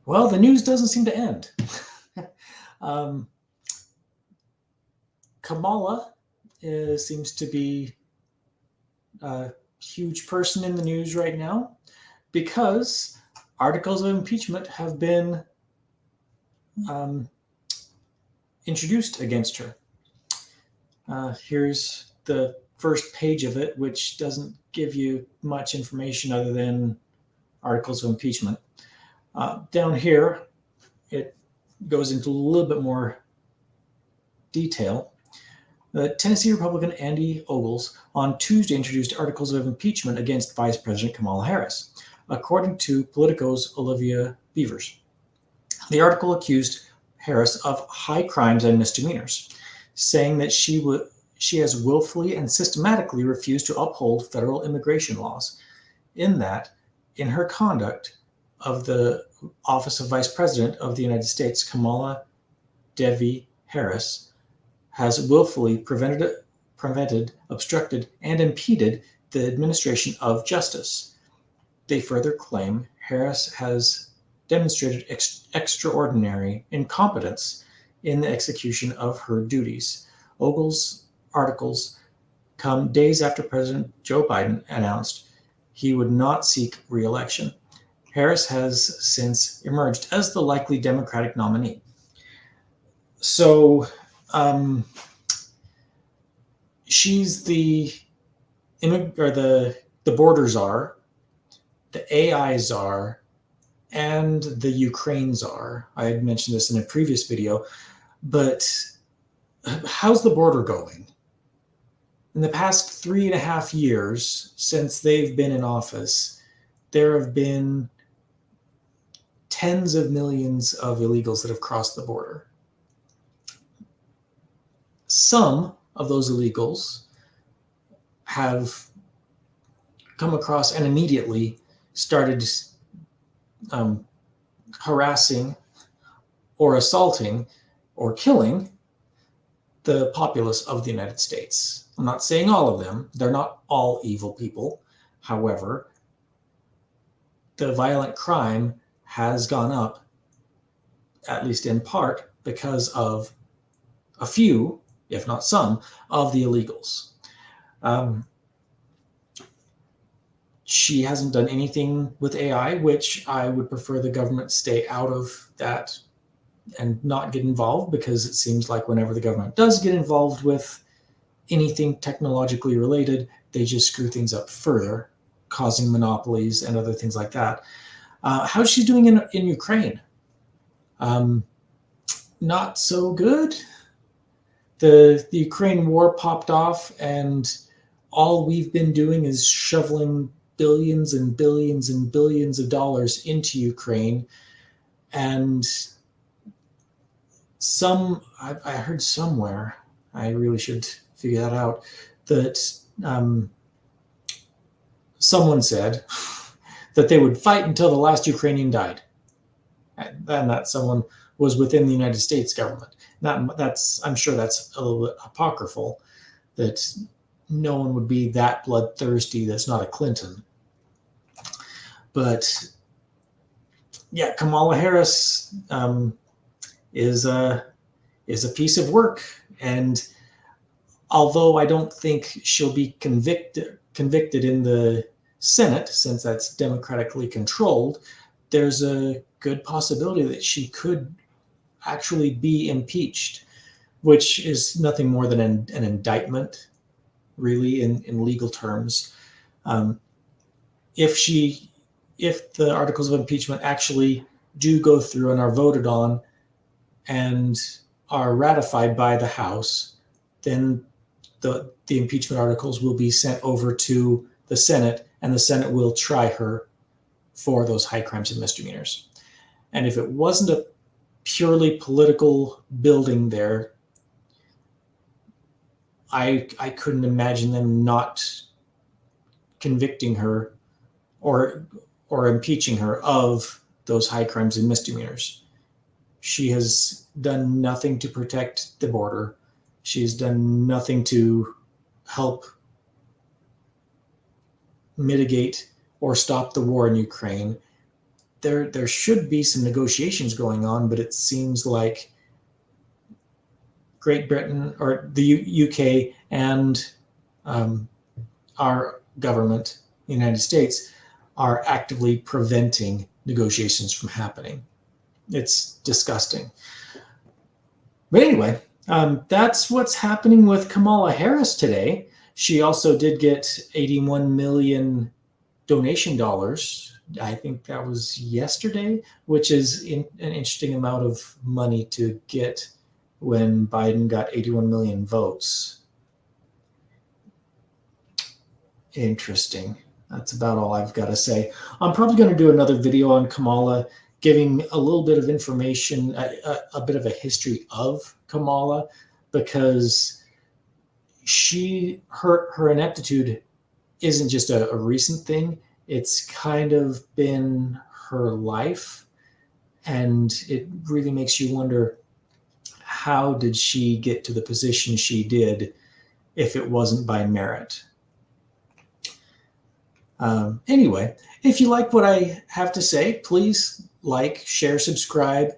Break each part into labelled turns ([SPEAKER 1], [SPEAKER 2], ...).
[SPEAKER 1] Well, the news doesn't seem to end. um, Kamala seems to be a huge person in the news right now because articles of impeachment have been um, introduced against her. Here's the first page of it, which doesn't give you much information other than articles of impeachment. Down here, it goes into a little bit more detail. The Tennessee Republican Andy Ogles on Tuesday introduced articles of impeachment against Vice President Kamala Harris, according to Politico's Olivia Beavers. The article accused Harris of high crimes and misdemeanors, saying that she has willfully and systematically refused to uphold federal immigration laws. In that, in her conduct of the office of Vice President of the United States, Kamala Devi Harris has willfully prevented, obstructed, and impeded the administration of justice. They further claim Harris has demonstrated extraordinary incompetence in the execution of her duties. Ogle's articles come days after President Joe Biden announced he would not seek re election. Harris has since emerged as the likely Democratic nominee. So, um, she's the border czar, the AI czar, and the Ukraine czar. I had mentioned this in a previous video, but how's the border going? In the past 3.5 years since they've been in office, there have been tens of millions of illegals that have crossed the border. Some of those illegals have come across and immediately started um, harassing or assaulting or killing the populace of the United States. I'm not saying all of them, they're not all evil people. However, the violent crime has gone up, at least in part, because of a few, if not some, of the illegals. Um, she hasn't done anything with AI, which I would prefer the government stay out of that and not get involved, because it seems like whenever the government does get involved with anything technologically related, they just screw things up further, causing monopolies and other things like that. How's she doing in Ukraine? Um, Not so good. The Ukraine war popped off, and all we've been doing is shoveling billions and billions and billions of dollars into Ukraine. And I heard somewhere, I really should figure that out, that someone said that they would fight until the last Ukrainian died. And that someone was within the United States government. I'm sure that's a little bit apocryphal, that no one would be that bloodthirsty that's not a Clinton. But yeah, Kamala Harris is a piece of work, and although I don't think she'll be convicted in the Senate, since that's democratically controlled, there's a good possibility that she could actually be impeached, which is nothing more than an indictment, really, in legal terms. Um, if the articles of impeachment actually do go through and are voted on and are ratified by the House, then the impeachment articles will be sent over to the Senate, and the Senate will try her for those high crimes and misdemeanors. And if it wasn't a purely political building there, I couldn't imagine them not convicting her or impeaching her of those high crimes and misdemeanors. She has done nothing to protect the border. She's done nothing to help mitigate or stop the war in Ukraine. there should be some negotiations going on, but it seems like Great Britain or the UK and our government, the United States, are actively preventing negotiations from happening. It's disgusting. But anyway, that's what's happening with Kamala Harris today. She also did get 81 million donation dollars. I think that was yesterday, which is an interesting amount of money to get when Biden got 81 million votes. Interesting. That's about all I've got to say. I'm probably going to do another video on Kamala, giving a little bit of information, a bit of a history of Kamala, because her ineptitude isn't just a recent thing. It's kind of been her life, and it really makes you wonder, how did she get to the position she did if it wasn't by merit? Anyway, if you like what I have to say, please like, share, subscribe,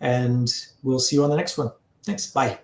[SPEAKER 1] and we'll see you on the next one. Thanks. Bye.